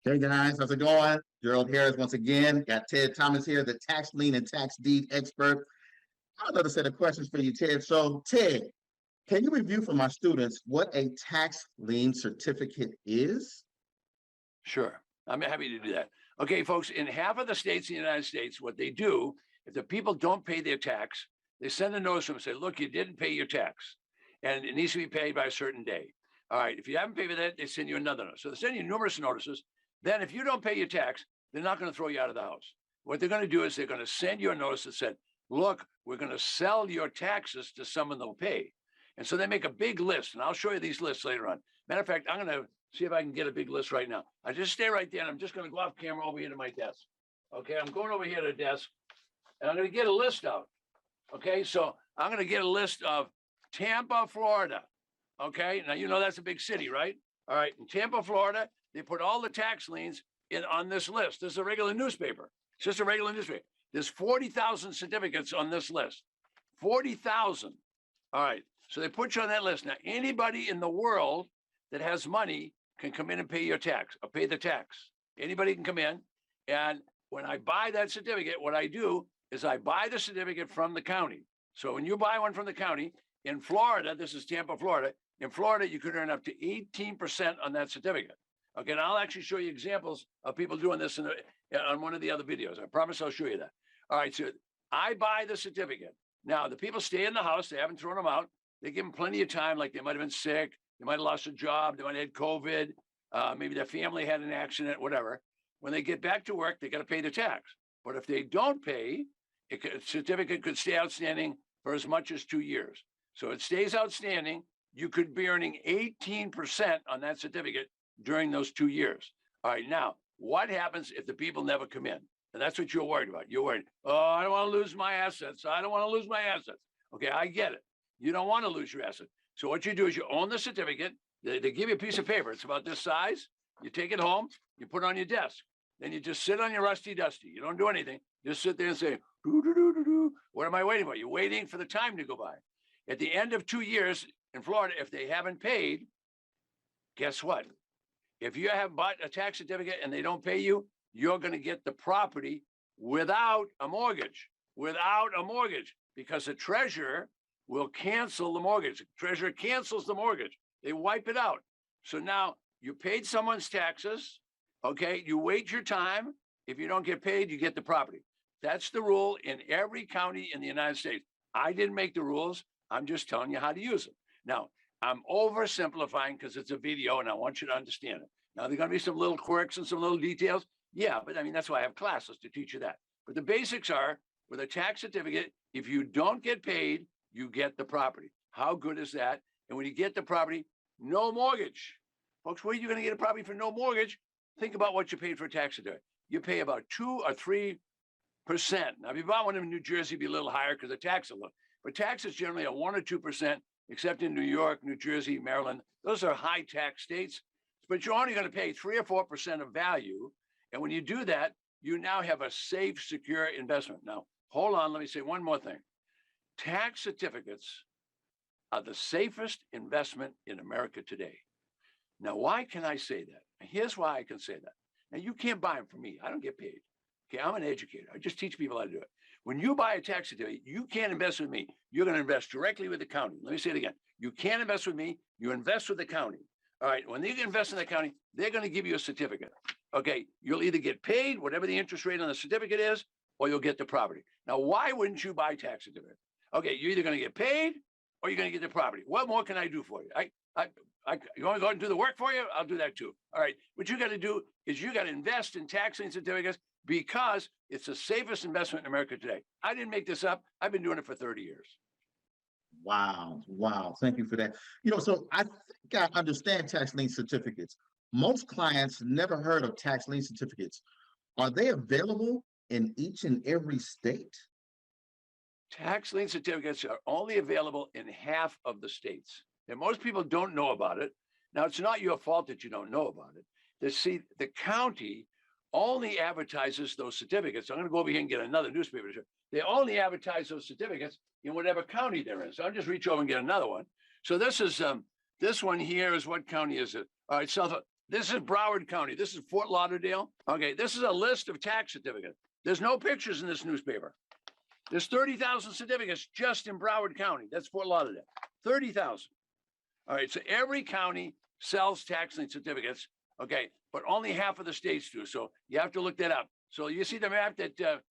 Hey guys, how's it going? Gerald Harris once again. Got Ted Thomas here, the tax lien and tax deed expert. I have another set of questions for you, Ted. So, Ted, can you review for my students what a tax lien certificate is? Sure. I'm happy to do that. Okay, folks, in half of the states in the United States, what they do, if the people don't pay their tax, they send a notice to them and say, look, you didn't pay your tax and it needs to be paid by a certain day. All right. If you haven't paid for that, they send you another notice. So they send you numerous notices. Then if you don't pay your tax, they're not going to throw you out of the house. What they're going to do is they're going to send you a notice that said, look, we're going to sell your taxes to someone that'll pay. And so they make a big list, and I'll show you these lists later on. Matter of fact, I'm going to see if I can get a big list right now. I just stay right there, and I'm just going to go off camera over here to my desk. Okay, I'm going over here to the desk, and I'm going to get a list out. Okay, so I'm going to get a list of Tampa, Florida. Okay, now you know that's a big city, right? All right, in Tampa, Florida, they put all the tax liens in on this list. This is a regular newspaper. It's just a regular newspaper. There's 40,000 certificates on this list. 40,000. All right, so they put you on that list. Now, anybody in the world that has money can come in and pay your tax or pay the tax. Anybody can come in. And when I buy that certificate, what I do is I buy the certificate from the county. So when you buy one from the county in Florida, this is Tampa, Florida. In Florida, you could earn up to 18% on that certificate. Okay, and I'll actually show you examples of people doing this on one of the other videos. I promise I'll show you that. All right, so I buy the certificate. Now, the people stay in the house. They haven't thrown them out. They give them plenty of time, like they might have been sick. They might have lost a job. They might have had COVID. Maybe their family had an accident, whatever. When they get back to work, they got to pay the tax. But if they don't pay, a certificate could stay outstanding for as much as 2 years. So it stays outstanding. You could be earning 18% on that certificate during those 2 years. All right, now, what happens if the people never come in? And that's what you're worried about. You're worried, oh, I don't want to lose my assets. I don't want to lose my assets. Okay, I get it. You don't want to lose your assets. So what you do is you own the certificate. They give you a piece of paper. It's about this size. You take it home. You put it on your desk. Then you just sit on your rusty dusty. You don't do anything. Just sit there and say, doo, doo, doo, doo, doo. What am I waiting for? You're waiting for the time to go by. At the end of 2 years in Florida, if they haven't paid, guess what? If you have bought a tax certificate and they don't pay you, you're going to get the property without a mortgage, because the treasurer will cancel the mortgage. The treasurer cancels the mortgage. They wipe it out. So now you paid someone's taxes. Okay, you wait your time. If you don't get paid, you get the property. That's the rule in every county in the United States. I didn't make the rules. I'm just telling you how to use them. Now, I'm oversimplifying because it's a video and I want you to understand it. Now, there are going to be some little quirks and some little details. Yeah, but I mean, that's why I have classes to teach you that. But the basics are, with a tax certificate, if you don't get paid, you get the property. How good is that? And when you get the property, no mortgage. Folks, where are you going to get a property for no mortgage? Think about what you paid for a tax certificate. You pay about 2 or 3%. Now, if you bought one in New Jersey, it'd be a little higher because the tax is low. But tax is generally a 1 or 2%, except in New York, New Jersey, Maryland. Those are high tax states. But you're only going to pay 3 or 4% of value. And when you do that, you now have a safe, secure investment. Now, hold on. Let me say one more thing. Tax certificates are the safest investment in America today. Now, why can I say that? Here's why I can say that. Now, you can't buy them from me. I don't get paid. Okay, I'm an educator. I just teach people how to do it. When you buy a tax certificate, you can't invest with me. You're going to invest directly with the county. Let me say it again. You can't invest with me. You invest with the county. All right, when they invest in the county, they're going to give you a certificate. Okay, you'll either get paid, whatever the interest rate on the certificate is, or you'll get the property. Now, why wouldn't you buy tax certificate? Okay, you're either going to get paid or you're going to get the property. What more can I do for you? You want to go ahead and do the work for you? I'll do that too. All right, what you got to do is you got to invest in tax lien certificates because it's the safest investment in America today. I didn't make this up. I've been doing it for 30 years. Wow. Wow. Thank you for that. So I think I understand tax lien certificates. Most clients never heard of tax lien certificates. Are they available in each and every state? Tax lien certificates are only available in half of the states. And most people don't know about it. Now, it's not your fault that you don't know about it. The county only advertises those certificates. I'm going to go over here and get another newspaper. They only advertise those certificates in whatever county they're in. So I'll just reach over and get another one. So this one here is, what county is it? All right, This is Broward County. This is Fort Lauderdale. Okay, this is a list of tax certificates. There's no pictures in this newspaper. There's 30,000 certificates just in Broward County. That's Fort Lauderdale. 30,000. All right, so every county sells tax lien certificates. Okay, but only half of the states do. So you have to look that up. So you see the map that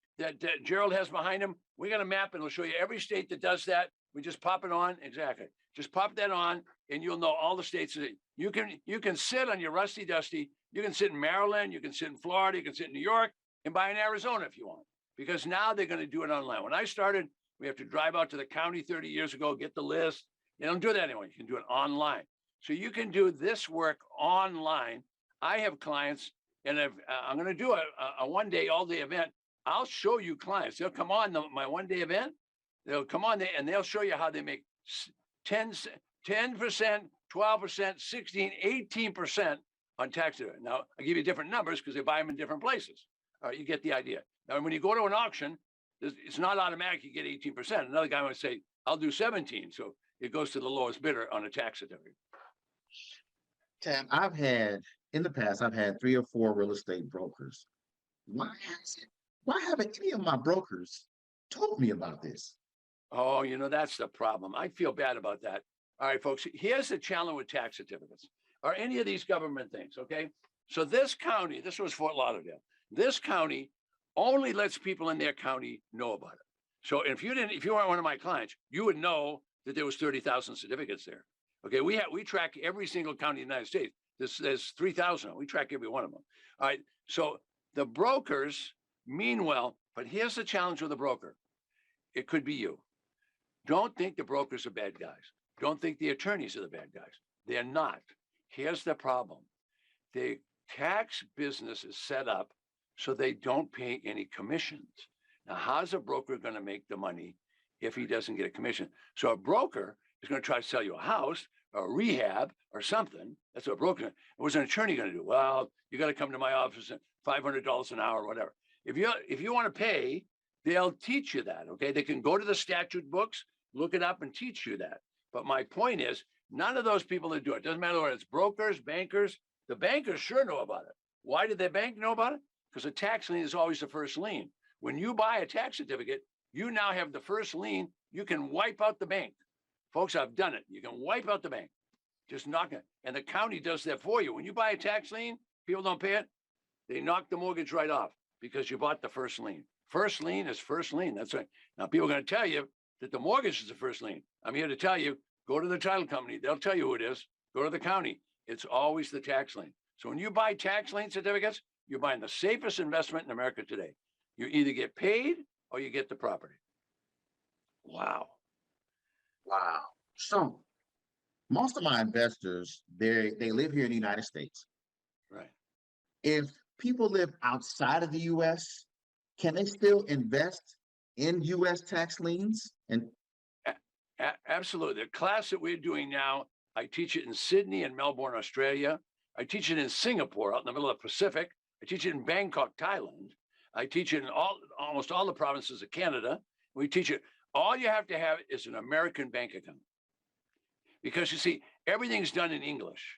Gerald has behind him? We got a map and it'll show you every state that does that. We just pop it on. Exactly. Just pop that on and you'll know all the states. You can sit on your rusty dusty. You can sit in Maryland. You can sit in Florida. You can sit in New York and buy in Arizona if you want, because now they're going to do it online. When I started, we have to drive out to the county 30 years ago, get the list. They don't do that anymore. You can do it online. So you can do this work online. I have clients, and I'm going to do a one-day, all-day event. I'll show you clients. They'll come on my one-day event. They'll come on there, and they'll show you how they make 10%, 12%, 16, 18% on tax certificate. Now, I give you different numbers because they buy them in different places. All right, you get the idea. Now, when you go to an auction, it's not automatic you get 18%. Another guy might say, I'll do 17. So it goes to the lowest bidder on a tax certificate. Tab, in the past, I've had 3 or 4 real estate brokers. Why haven't any of my brokers told me about this? Oh, that's the problem. I feel bad about that. All right, folks, here's the challenge with tax certificates or any of these government things, okay? So this county, this was Fort Lauderdale. This county only lets people in their county know about it. So if you weren't one of my clients, you would know that there was 30,000 certificates there. Okay, we track every single county in the United States. There's 3,000. We track every one of them. All right, so the brokers mean well, but here's the challenge with a broker. It could be you. Don't think the brokers are bad guys. Don't think the attorneys are the bad guys. They're not. Here's the problem. The tax business is set up so they don't pay any commissions. Now, how's a broker going to make the money if he doesn't get a commission? So a broker is going to try to sell you a house or a rehab or something. That's what a broker. What's an attorney going to do? Well, you got to come to my office at $500 an hour or whatever. If you want to pay, they'll teach you that. Okay, they can go to the statute books, look it up, and teach you that. But my point is, none of those people that do it, doesn't matter whether it's brokers, bankers. The bankers sure know about it. Why did the bank know about it? Because a tax lien is always the first lien. When you buy a tax certificate, you now have the first lien. You can wipe out the bank. Folks, I've done it. You can wipe out the bank. Just knock it. And the county does that for you. When you buy a tax lien, people don't pay it. They knock the mortgage right off because you bought the first lien. First lien is first lien. That's right. Now, people are going to tell you that the mortgage is the first lien. I'm here to tell you, go to the title company. They'll tell you who it is. Go to the county. It's always the tax lien. So when you buy tax lien certificates, you're buying the safest investment in America today. You either get paid or you get the property. Wow. Wow. So most of my investors, they live here in the United States. Right. If people live outside of the US, can they still invest in US tax liens? And absolutely. The class that we're doing now, I teach it in Sydney and Melbourne, Australia. I teach it in Singapore, out in the middle of the Pacific. I teach it in Bangkok, Thailand. I teach it in almost all the provinces of Canada. We teach it. All you have to have is an American bank account. Because you see, everything's done in English.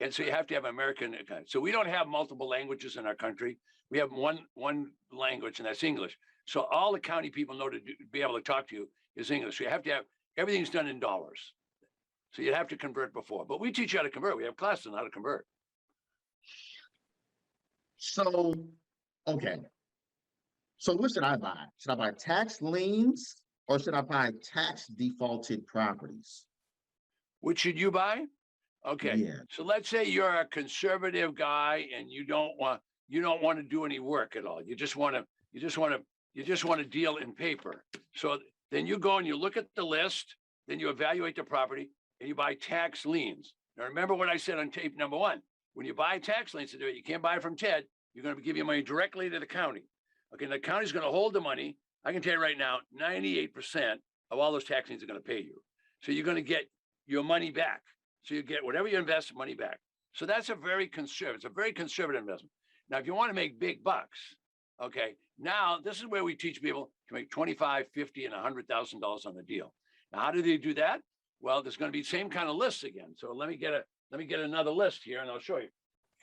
And so you have to have an American account. So we don't have multiple languages in our country. We have one language, and that's English. So all the county people know to be able to talk to you is English. So you have to have, everything's done in dollars. So you'd have to convert before. But we teach you how to convert. We have classes on how to convert. so, okay. So what should I buy? Should I buy tax liens or should I buy tax defaulted properties? Which should you buy? Okay. Yeah. So let's say you're a conservative guy and you don't want to do any work at all. You just want to deal in paper. So then you go and you look at the list, then you evaluate the property and you buy tax liens. Now remember what I said on tape number 1. When you buy tax liens to do it, you can't buy it from Ted. You're going to give your money directly to the county. Okay, and the county's going to hold the money. I can tell you right now, 98% of all those tax liens are going to pay you. So you're going to get your money back. So you get whatever you invest, money back. So that's a very conservative investment. Now, if you want to make big bucks, okay, now this is where we teach people to make $25,000, $50,000, and $100,000 on the deal. Now, how do they do that? Well, there's going to be the same kind of lists again. So let me get another list here, and I'll show you.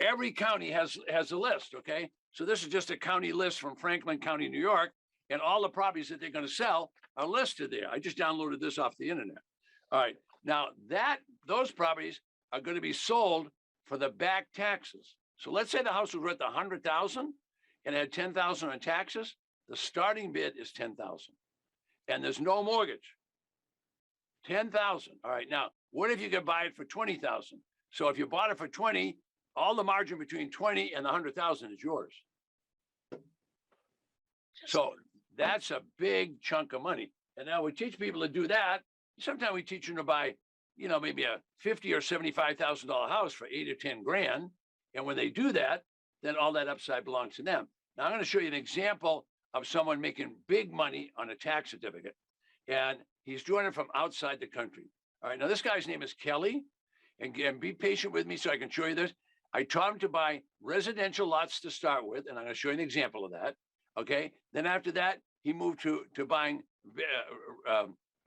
every county has a list, okay? So this is just a county list from Franklin County, New York, and all the properties that they're going to sell are listed there. I just downloaded this off the internet. All right, now those properties are going to be sold for the back taxes. So let's say the house was worth 100,000 and it had 10,000 on taxes. The starting bid is 10,000, and there's no mortgage. 10,000. All right, now what if you could buy it for 20,000? So if you bought it for 20, all the margin between 20 and the 100,000 is yours. So that's a big chunk of money. And now we teach people to do that. Sometimes we teach them to buy, maybe a $50,000 or $75,000 house for 8 or 10 grand. And when they do that, then all that upside belongs to them. Now I'm going to show you an example of someone making big money on a tax certificate. And he's doing it from outside the country. All right, now this guy's name is Kelly. And be patient with me so I can show you this. I taught him to buy residential lots to start with, and I'm going to show you an example of that. Okay. Then after that, he moved to buying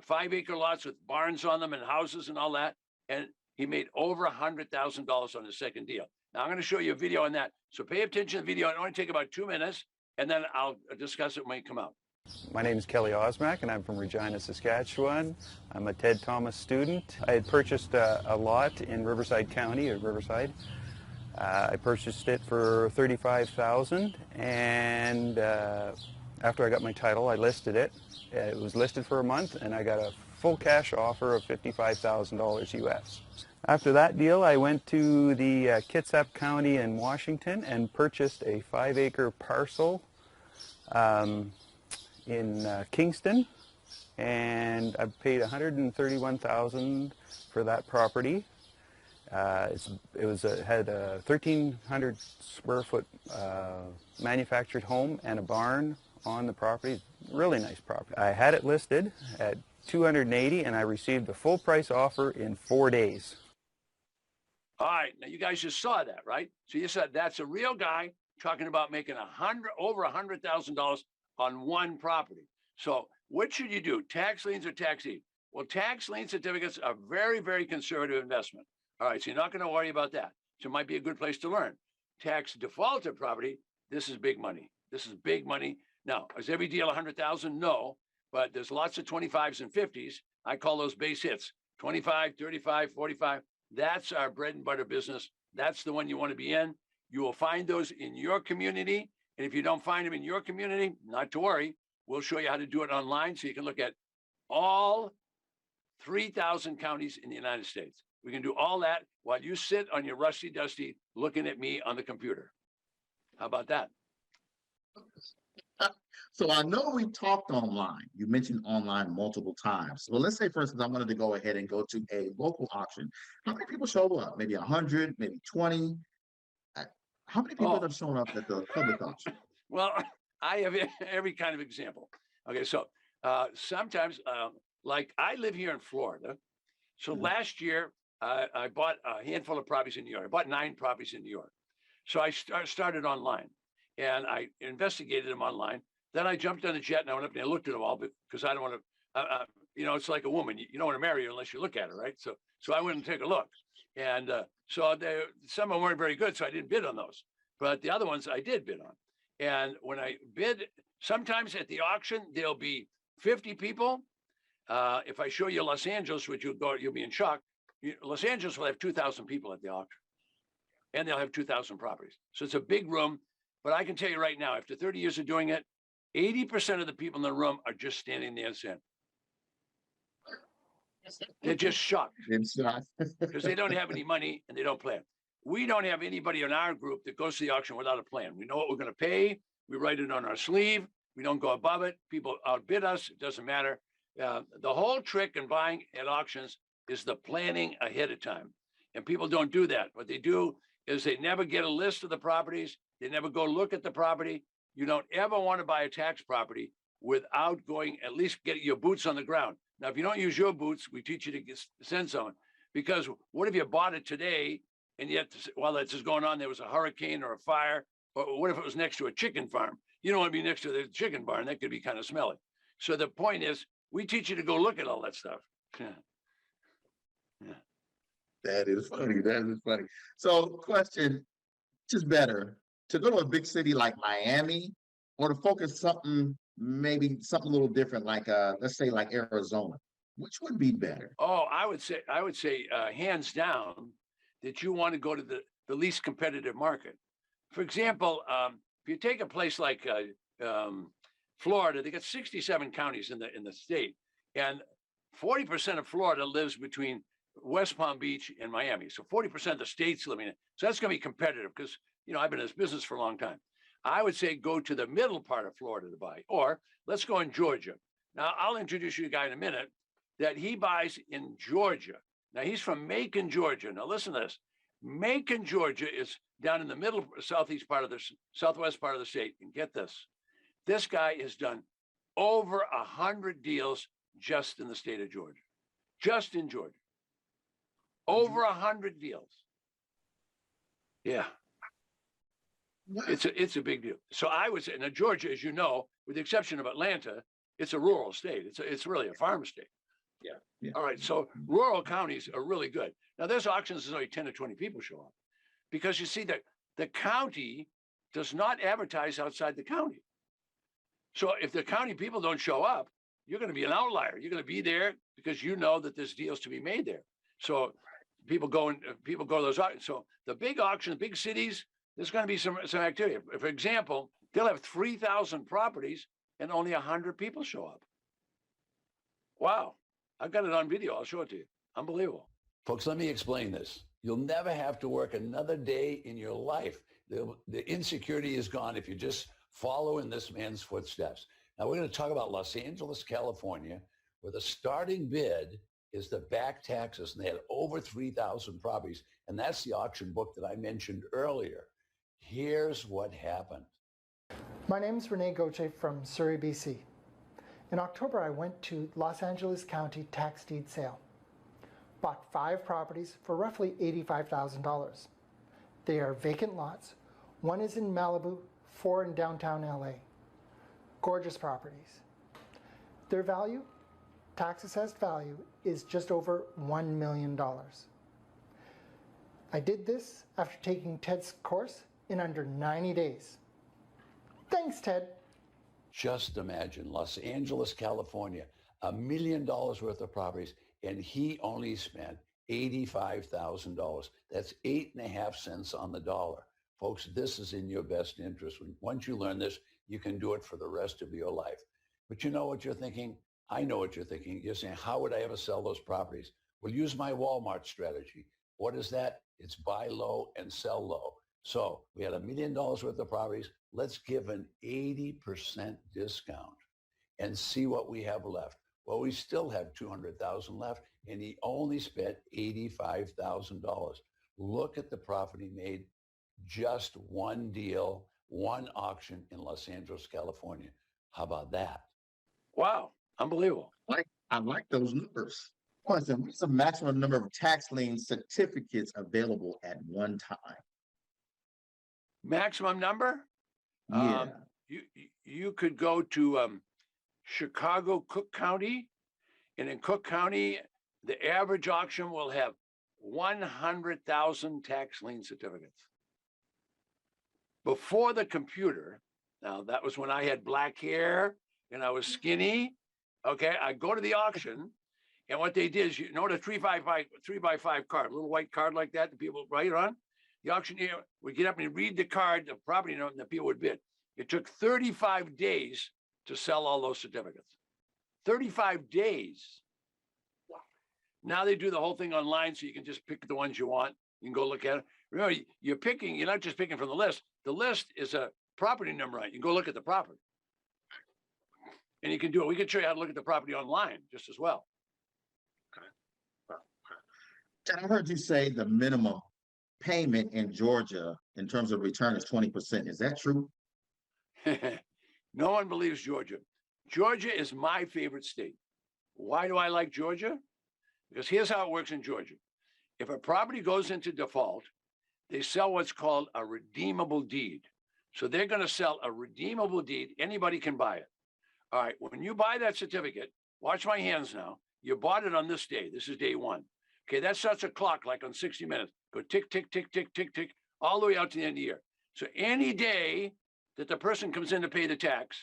5-acre lots with barns on them and houses and all that. And he made over $100,000 on the second deal. Now I'm going to show you a video on that. So pay attention to the video. It only take about 2 minutes, and then I'll discuss it when it come out. My name is Kelly Osmack, and I'm from Regina, Saskatchewan. I'm a Ted Thomas student. I had purchased a lot in Riverside County, or Riverside. I purchased it for $35,000, and after I got my title, I listed it. It was listed for a month, and I got a full cash offer of $55,000 US. After that deal, I went to the Kitsap County in Washington and purchased a 5-acre parcel in Kingston, and I paid $131,000 for that property. It had a 1,300 square foot manufactured home and a barn on the property. Really nice property. I had it listed at $280,000, and I received a full price offer in 4 days. All right, now you guys just saw that, right? So you said that's a real guy talking about making over $100,000 on one property. So what should you do? Tax liens or tax deed? Well, tax lien certificates are very, very conservative investment. All right, so you're not going to worry about that. So it might be a good place to learn. Tax defaulted property, this is big money. This is big money. Now, is every deal 100,000? No, but there's lots of 25s and 50s. I call those base hits, 25, 35, 45. That's our bread and butter business. That's the one you want to be in. You will find those in your community. And if you don't find them in your community, not to worry. We'll show you how to do it online so you can look at all 3,000 counties in the United States. We can do all that while you sit on your rusty dusty looking at me on the computer. How about that? So I know we talked online. You mentioned online multiple times. Well, let's say, for instance, I wanted to go ahead and go to a local auction. How many people show up? Maybe 100, maybe 20. How many people have shown up at the public auction? Well, I have every kind of example. Okay, so sometimes, like I live here in Florida. So last year, I bought a handful of properties in New York. I bought 9 properties in New York. So I started online, and I investigated them online. Then I jumped on a jet and I went up and I looked at them all because I don't want to, it's like a woman. You don't want to marry her unless you look at her, right? So I went and take a look. And so some of them weren't very good, so I didn't bid on those. But the other ones I did bid on. And when I bid, sometimes at the auction, there'll be 50 people. If I show you Los Angeles, which you'll be in shock. Los Angeles will have 2,000 people at the auction. And they'll have 2,000 properties. So it's a big room. But I can tell you right now, after 30 years of doing it, 80% of the people in the room are just standing there and saying, they're just shocked because they don't have any money and they don't plan. We don't have anybody in our group that goes to the auction without a plan. We know what we're going to pay. We write it on our sleeve. We don't go above it. People outbid us. It doesn't matter. The whole trick in buying at auctions is the planning ahead of time. And people don't do that. What they do is they never get a list of the properties. They never go look at the property. You don't ever want to buy a tax property without going, at least get your boots on the ground. Now, if you don't use your boots, we teach you to send someone. Because what if you bought it today and yet while this is going on, there was a hurricane or a fire? Or what if it was next to a chicken farm? You don't want to be next to the chicken barn. That could be kind of smelly. So the point is, we teach you to go look at all that stuff. Yeah. That is funny. That is funny. So question, is better, to go to a big city like Miami or to focus something, maybe something a little different, like let's say like Arizona? Which would be better? Oh, I would say, hands down that you want to go to the least competitive market. For example, if you take a place like Florida, they got 67 counties in the state, and 40% of Florida lives between West Palm Beach and Miami. So 40% of the state's living in it. So that's going to be competitive because I've been in this business for a long time. I would say go to the middle part of Florida to buy, or let's go in Georgia. Now I'll introduce you to a guy in a minute that he buys in Georgia. Now he's from Macon, Georgia. Now listen to this. Macon, Georgia is down in the middle, southwest part of the state. And get this, this guy has done over 100 deals just in the state of Georgia, just in Georgia, over 100 deals. Yeah, it's a big deal. So I would say, now Georgia, as you know, with the exception of Atlanta, it's a rural state. It's really a farm state. Yeah. All right. So rural counties are really good. Now there's auctions, there's only 10 to 20 people show up because you see that the county does not advertise outside the county. So if the county people don't show up, you're going to be an outlier. You're going to be there because you know that there's deals to be made there. So people go to those auctions. So the big auctions, big cities, there's going to be some activity. For example, they'll have 3,000 properties and only 100 people show up. Wow. I've got it on video. I'll show it to you. Unbelievable. Folks, let me explain this. You'll never have to work another day in your life. The insecurity is gone if you just follow in this man's footsteps. Now we're going to talk about Los Angeles, California, where the starting bid is the back taxes, and they had over 3,000 properties. And that's the auction book that I mentioned earlier. Here's what happened. My name is Rene Gauthier from Surrey, BC. In October, I went to Los Angeles County tax deed sale. Bought 5 properties for roughly $85,000. They are vacant lots. One is in Malibu, 4 in downtown LA. Gorgeous properties. Their value, tax assessed value, is just over $1 million. I did this after taking Ted's course in under 90 days. Thanks, Ted. Just imagine Los Angeles, California, $1 million worth of properties, and he only spent $85,000. That's 8.5 cents on the dollar. Folks, this is in your best interest. Once you learn this, you can do it for the rest of your life. But you know what you're thinking? I know what you're thinking. You're saying, how would I ever sell those properties? Well, use my Walmart strategy. What is that? It's buy low and sell low. So we had $1 million worth of properties. Let's give an 80% discount and see what we have left. Well, we still have 200,000 left, and he only spent $85,000. Look at the profit he made. Just one deal, one auction in Los Angeles, California. How about that? Wow. Unbelievable. I like those numbers. Question, what's the maximum number of tax lien certificates available at one time? Maximum number? Yeah. You could go to Chicago, Cook County, and in Cook County, the average auction will have 100,000 tax lien certificates. Before the computer, now that was when I had black hair and I was skinny. Okay, I go to the auction, and what they did is, you know what a 3x5 card, a little white card like that that people write on? The auctioneer would get up and read the card, the property note, and the people would bid. It took 35 days to sell all those certificates. 35 days. Wow. Now they do the whole thing online, so you can just pick the ones you want. You can go look at it. Remember, you're not just picking from the list. The list is a property number on it. You can go look at the property. And you can do it. We can show you how to look at the property online just as well. And I heard you say the minimum payment in Georgia in terms of return is 20%. Is that true? No one believes Georgia. Georgia is my favorite state. Why do I like Georgia? Because here's how it works in Georgia. If a property goes into default, they sell what's called a redeemable deed. So they're going to sell a redeemable deed. Anybody can buy it. All right, when you buy that certificate, watch my hands now. You bought it on this day. This is day one. Okay, that starts a clock like on 60 Minutes. Go tick, tick, tick, tick, tick, tick. all the way out to the end of the year. So any day that the person comes in to pay the tax,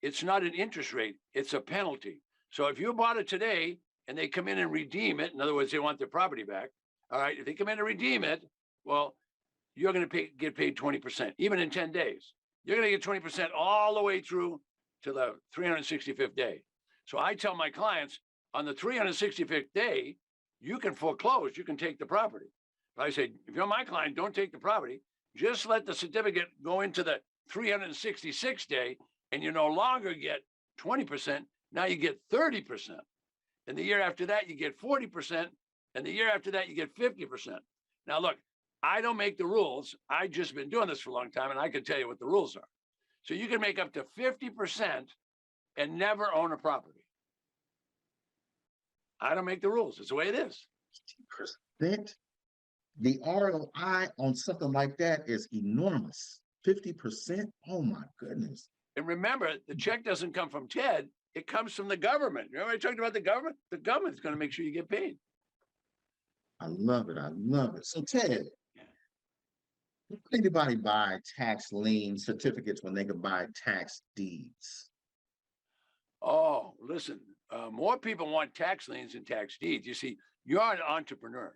it's not an interest rate, it's a penalty. So if you bought it today and they come in and redeem it, in other words, they want their property back. All right, if they come in and redeem it, well, you're going to get paid 20%, even in 10 days. You're going to get 20% all the way through to the 365th day. So I tell my clients on the 365th day, you can foreclose, you can take the property. But I say, if you're my client, don't take the property. Just let the certificate go into the 366th day, and you no longer get 20%. Now you get 30%. And the year after that, you get 40%. And the year after that, you get 50%. Now, look, I don't make the rules. I've just been doing this for a long time, and I can tell you what the rules are. So you can make up to 50% and never own a property. I don't make the rules. It's the way it is. 50%? The ROI on something like that is enormous. 50%? Oh my goodness. And remember, the check doesn't come from Ted. It comes from the government. Remember I talked about the government? The government's going to make sure you get paid. I love it. I love it. So Ted, why would anybody buy tax lien certificates when they could buy tax deeds? Oh, listen, more people want tax liens than tax deeds. You see, you're an entrepreneur.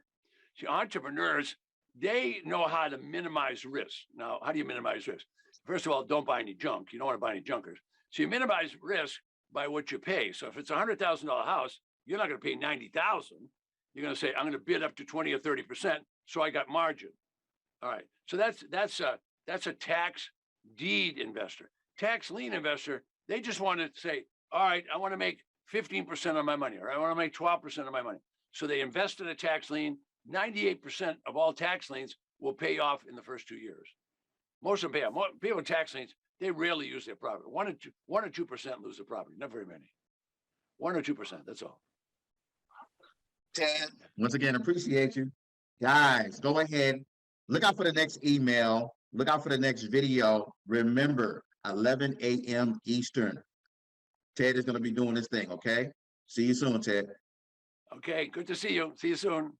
See, entrepreneurs, they know how to minimize risk. Now, how do you minimize risk? First of all, don't buy any junk. You don't want to buy any junkers. So you minimize risk by what you pay. So if it's a $100,000 house, you're not going to pay $90,000. You're going to say, I'm going to bid up to 20 or 30%, so I got margin. All right. So that's a tax deed investor. Tax lien investor, they just want to say, all right, I want to make 15% of my money, or I want to make 12% of my money. So they invest in a tax lien. 98% of all tax liens will pay off in the first 2 years. Most of them pay off. People with tax liens, they rarely use their property. 1 or 2% lose their property. Not very many. 1 or 2%. That's all. Ted, once again, appreciate you. Guys, go ahead. Look out for the next email. Look out for the next video. Remember, 11 a.m. Eastern. Ted is going to be doing this thing, okay? See you soon, Ted. Okay, good to see you. See you soon.